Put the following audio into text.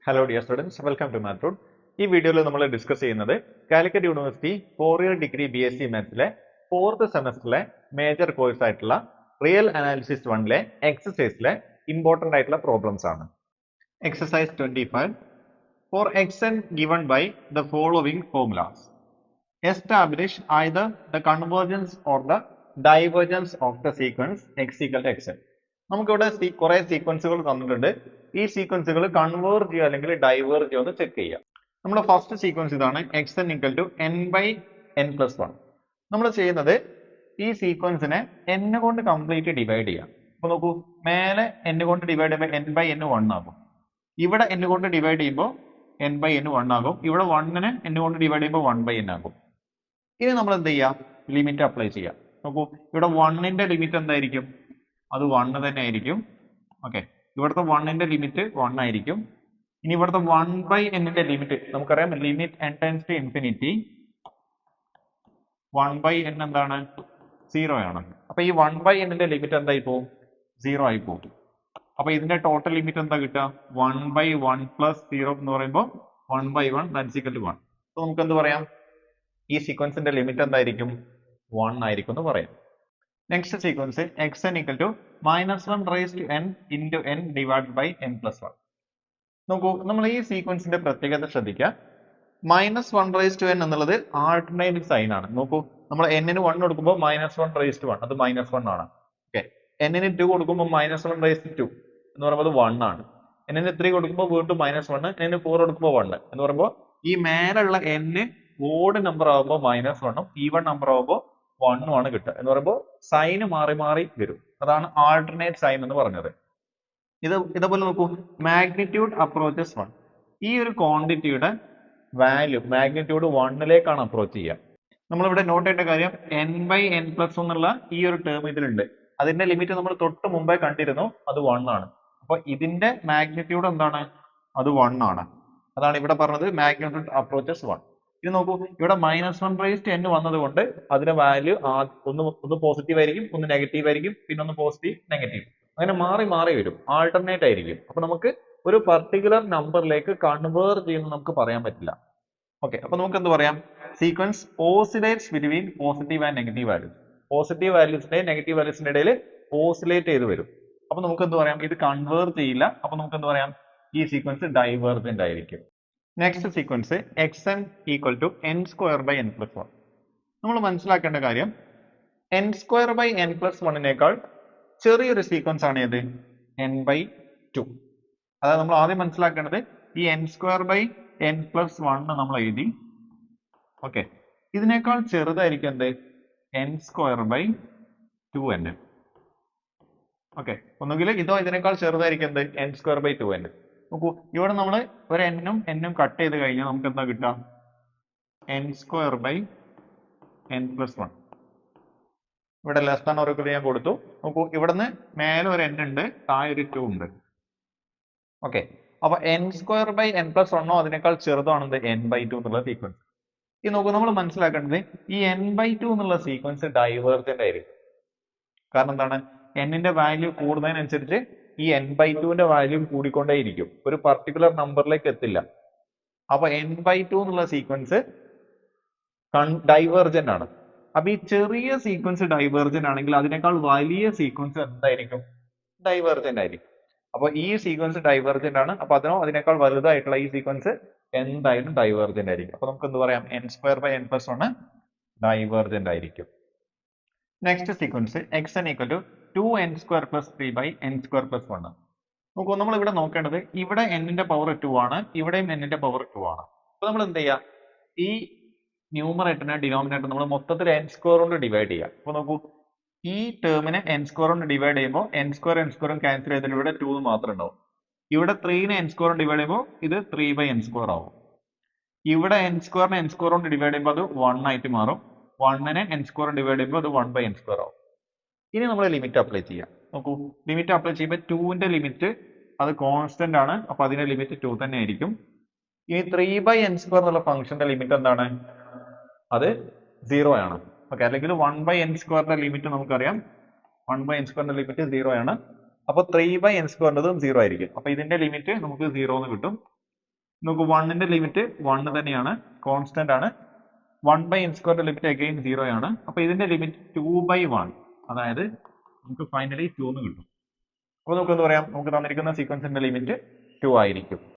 Hello dear students, welcome to Math Root. ഈ വീഡിയോയിൽ നമ്മൾ ഡിസ്കസ് ചെയ്യുന്നത് Calicut university 4-year degree BSc മാത്സിലെ 4th സെമസ്റ്ററിലെ മേജർ കോഴ്സ് ആയിട്ടുള്ള റിയൽ അനാലിസിസ് 1ലെ എക്സസൈസിലെ ഇമ്പോർട്ടന്റ് ആയിട്ടുള്ള പ്രോബ്ലംസ് ആണ്. Exercise 25 for xn given by the following formulas. Establish either the convergence or the divergence of the sequence x equal to xn. നമുക്കിവിടെ കുറെ സീക്വൻസുകൾ തന്നിട്ടുണ്ട്. ഈ സീക്വൻസുകൾ കൺവേർജ് ചെയ്യുക അല്ലെങ്കിൽ ഡൈവേർജ് ചെയ്യുക എന്ന് ചെക്ക് ചെയ്യാം. നമ്മുടെ ഫസ്റ്റ് സീക്വൻസ് ഇതാണ് xn equal to n/n+1. നമ്മൾ ചെയ്യുന്നത് ഈ സീക്വൻസിനെ n കൊണ്ട് കംപ്ലീറ്റ് ഡിവൈഡ് ചെയ്യാം. അപ്പൊ നോക്കൂ, മേലെ n കൊണ്ട് ഡിവൈഡ് ചെയ്യുമ്പോൾ n/n 1 ആകും. ഇവിടെ n കൊണ്ട് ഡിവൈഡ് ചെയ്യുമ്പോൾ n/n 1 ആകും. ഇവിടെ 1-നെ n കൊണ്ട് ഡിവൈഡ് ചെയ്യുമ്പോൾ 1/n ആകും. ഇനി നമ്മൾ എന്ത് ചെയ്യാം? ലിമിറ്റ് അപ്ലൈ ചെയ്യാം. നോക്കൂ, ഇവിടെ 1-ന്റെ ലിമിറ്റ് എന്തായിരിക്കും? അത് 1 തന്നെ ആയിരിക്കും. ഓക്കെ, ഇവിടുത്തെ 1-ന്റെ ലിമിറ്റ് 1 ആയിരിക്കും. ഇനി ഇവിടുത്തെ 1/n-ന്റെ ലിമിറ്റ് നമുക്കറിയാം, limit n tends to infinity 1/n എന്താണ്? 0 ആണ്. അപ്പൊ ഈ 1/n-ന്റെ ലിമിറ്റ് എന്തായി പോകും? 0 ആയി പോകും. അപ്പൊ ഇതിന്റെ ടോട്ടൽ ലിമിറ്റ് എന്താ കിട്ടുക? 1/1 + 0 എന്ന് പറയുമ്പോൾ 1/1 ദാറ്റ്സ് ഈക്വൽ ടു 1. അപ്പൊ നമുക്ക് എന്ത് പറയാം? ഈ സീക്വൻസിന്റെ ലിമിറ്റ് എന്തായിരിക്കും? 1 ആയിരിക്കും എന്ന് പറയാം. Next sequence xn equal to -1n into n divided by n+1. നോക്കൂ, നമ്മൾ ഈ സീക്വൻസിന്റെ പ്രത്യേകത ശ്രദ്ധിക്കുക. -1n എന്നുള്ളത് ആൾട്ടർനേറ്റ് സൈൻ ആണ്. നോക്കൂ, നമ്മൾ n-ന് 1 കൊടുക്കുമ്പോൾ -1 അത് -1 ആണ്. ഓക്കെ, n-ന് 2 കൊടുക്കുമ്പോൾ -1 എന്ന് പറയുമ്പോൾ 1 ആണ്. n-ന് 3 കൊടുക്കുമ്പോൾ വീണ്ടും -1, n-ന് 4 കൊടുക്കുമ്പോൾ 1 എന്ന് പറയുമ്പോൾ ഈ മേലുള്ള n ഓഡ് നമ്പർ ആകുമ്പോൾ -1ഉം ഈവൺ നമ്പർ ആകുമ്പോൾ 1 ആണ് കിട്ടുക. എന്ന് പറയുമ്പോൾ സൈന് മാറി മാറി വരും. അതാണ് ആൾട്ടർനേറ്റ് സൈൻ എന്ന് പറഞ്ഞത്. ഇതേപോലെ നോക്കൂ, മാഗ്നിറ്റ്യൂഡ് അപ്രോച്ചസ് 1. ഈ ഒരു ക്വാണ്ടിറ്റിയുടെ വാല്യൂ മാഗ്നിറ്റ്യൂഡ് 1-ലേക്കാണ് അപ്രോച്ച് ചെയ്യുക. നമ്മളിവിടെ നോട്ട് ചെയ്യേണ്ട കാര്യം, n/n+1 എന്നുള്ള ഈ ഒരു ടേം ഇതിലുണ്ട്. അതിന്റെ ലിമിറ്റ് നമ്മൾ തൊട്ട് മുമ്പേ കണ്ടിരുന്നു, അത് 1 ആണ്. അപ്പൊ ഇതിന്റെ മാഗ്നിറ്റ്യൂഡ് എന്താണ്? അത് 1 ആണ്. അതാണ് ഇവിടെ പറഞ്ഞത് മാഗ്നിറ്റ്യൂഡ് അപ്രോച്ചസ് 1. ഇത് നോക്കൂ, ഇവിടെ -1n വന്നത് കൊണ്ട് അതിന്റെ വാല്യൂ ഒന്ന് പോസിറ്റീവ് ആയിരിക്കും, ഒന്ന് നെഗറ്റീവ് ആയിരിക്കും, പിന്നെ ഒന്ന് പോസിറ്റീവ് നെഗറ്റീവ്, അങ്ങനെ മാറി മാറി വരും, ആൾട്ടർനേറ്റ് ആയിരിക്കും. അപ്പൊ നമുക്ക് ഒരു പർട്ടിക്കുലർ നമ്പറിലേക്ക് കൺവേർട്ട് ചെയ്യുന്നത് നമുക്ക് പറയാൻ പറ്റില്ല. ഓക്കെ, അപ്പൊ നമുക്ക് എന്ത് പറയാം? Sequence oscillates between positive and negative values. Positive വാല്യൂസിന്റെ നെഗറ്റീവ് വാല്യൂസിന്റെ ഇടയിൽ ഓസിലേറ്റ് ചെയ്ത് വരും. അപ്പൊ നമുക്ക് എന്ത് പറയാം? ഇത് കൺവേർട്ട് ചെയ്യില്ല. അപ്പൊ നമുക്ക് എന്ത് പറയാം? ഈ സീക്വൻസ് ഡൈവേർജന്റ് ആയിരിക്കും. Next sequence xn equal to n²/n+1. നമ്മൾ മനസ്സിലാക്കേണ്ട കാര്യം, n²/n+1-നേക്കാൾ ചെറിയൊരു സീക്വൻസ് ആണ് ഏത്? n/2. അതായത് നമ്മൾ ആദ്യം മനസ്സിലാക്കേണ്ടത്, ഈ n²/n+1 നമ്മൾ എഴുതി. ഓക്കെ, ഇതിനേക്കാൾ ചെറുതായിരിക്കും എന്ത്? n²/2n. ഓക്കെ, ഒന്നുകിൽ ഇതോ ഇതിനേക്കാൾ ചെറുതായിരിക്കും എന്ത്? n²/2n. നോക്കൂ, ഇവിടെ നമ്മൾ ഒരു n-ഉം കട്ട് ചെയ്ത് കഴിഞ്ഞാൽ നമുക്ക് എന്താ കിട്ടുക? n²/n+1. ഇവിടെ ലെസ് ദാൻ ഓർ ഈക്വൽ ഞാൻ കൊടുത്തു. നോക്കൂ, ഇവിടുന്ന് മേലെ ഒരു n ഉണ്ട്, താഴെ ഒരു 2 ഉണ്ട്. ഓക്കെ, അപ്പൊ n²/n+1 അതിനേക്കാൾ ചെറുതാണെന്ത്? n/2 എന്നുള്ള സീക്വൻസ്. ഈ നോക്കൂ, നമ്മൾ മനസ്സിലാക്കേണ്ടത് ഈ n/2 എന്നുള്ള സീക്വൻസ് ഡൈവേർജന്റ് ആയിരിക്കും. കാരണം എന്താണ്? n-ന്റെ വാല്യൂ കൂടുന്നതിനനുസരിച്ച് ഈ n/2-ന്റെ വാല്യൂ കൂടിക്കൊണ്ടേയിരിക്കും, ഒരു പർട്ടിക്കുലർ നമ്പറിലേക്ക് എത്തില്ല. അപ്പൊ n/2 എന്നുള്ള സീക്വൻസ് ഡൈവേർജന്റ് ആണ്. അപ്പൊ ഈ ചെറിയ സീക്വൻസ് ഡൈവേർജന്റ് ആണെങ്കിൽ അതിനേക്കാൾ വലിയ സീക്വൻസ് എന്തായിരിക്കും? ഡൈവേർജന്റ് ആയിരിക്കും. അപ്പൊ ഈ സീക്വൻസ് ഡൈവേർജന്റ് ആണ്. അപ്പൊ അതിനേക്കാൾ വലുതായിട്ടുള്ള ഈ സീക്വൻസ് എന്തായാലും ഡൈവേർജന്റ് ആയിരിക്കും. അപ്പൊ നമുക്ക് എന്ത് പറയാം? n²/n+1 ഡൈവേർജന്റ് ആയിരിക്കും. Next sequence xn equal to 2n²+3/n²+1. നോക്കൂ, നമ്മൾ ഇവിടെ നോക്കേണ്ടത്, ഇവിടെ n-ന്റെ പവർ 2 ആണ്, ഇവിടെയും n-ന്റെ പവർ 2 ആണ്. അപ്പൊ നമ്മൾ എന്ത് ചെയ്യാം? ഈ ന്യൂമറേറ്ററിനെ ഡിനോമിനേറ്റർ നമ്മൾ മൊത്തത്തിൽ n² കൊണ്ട് ഡിവൈഡ് ചെയ്യാം. അപ്പൊ നോക്കൂ, ഈ ടേമിനെ n² കൊണ്ട് ഡിവൈഡ് ചെയ്യുമ്പോൾ n² ക്യാൻസൽ ചെയ്തിട്ട് ഇവിടെ 2 മാത്രം ഉണ്ടാവും. ഇവിടെ 3-നെ n² കൊണ്ട് ഡിവൈഡ് ചെയ്യുമ്പോൾ ഇത് 3/n² ആവും. ഇവിടെ n²-നെ n² കൊണ്ട് ഡിവൈഡ് ചെയ്യുമ്പോൾ അത് 1 ആയിട്ട് മാറും. 1-നെ n² ഡിവൈഡ് ചെയ്യുമ്പോൾ അത് 1/n² ആവും. ഇനി നമ്മൾ ലിമിറ്റ് അപ്ലൈ ചെയ്യാം. നോക്കൂ, ലിമിറ്റ് അപ്ലൈ ചെയ്യുമ്പോൾ 2-ന്റെ ലിമിറ്റ് അത് കോൺസ്റ്റന്റ് ആണ്. അപ്പൊ അതിന്റെ ലിമിറ്റ് 2 തന്നെ ആയിരിക്കും. ഇനി 3/n² എന്നുള്ള ഫംഗ്ഷന്റെ ലിമിറ്റ് എന്താണ്? അത് 0 ആണ്. ഓക്കെ, അല്ലെങ്കിൽ 1/n²-ന്റെ ലിമിറ്റ് നമുക്കറിയാം, 1/n²-ന്റെ ലിമിറ്റ് 0 ആണ്. അപ്പൊ 3/n² 0 ആയിരിക്കും. അപ്പൊ ഇതിന്റെ ലിമിറ്റ് നമുക്ക് 0 എന്ന് കിട്ടും. നമുക്ക് 1 ന്റെ ലിമിറ്റ് 1 തന്നെയാണ്, കോൺസ്റ്റന്റ് ആണ്. 1/n² ലിമിറ്റ് അഗൈൻ 0 ആണ്. അപ്പൊ ഇതിന്റെ ലിമിറ്റ് 2/1, അതായത് നമുക്ക് ഫൈനലി 2 എന്ന് കിട്ടും. അപ്പൊ നമുക്ക് എന്താ പറയാം, നമുക്ക് തന്നിരിക്കുന്ന സീക്വൻസിന്റെ ലിമിറ്റ് 2 ആയിരിക്കും.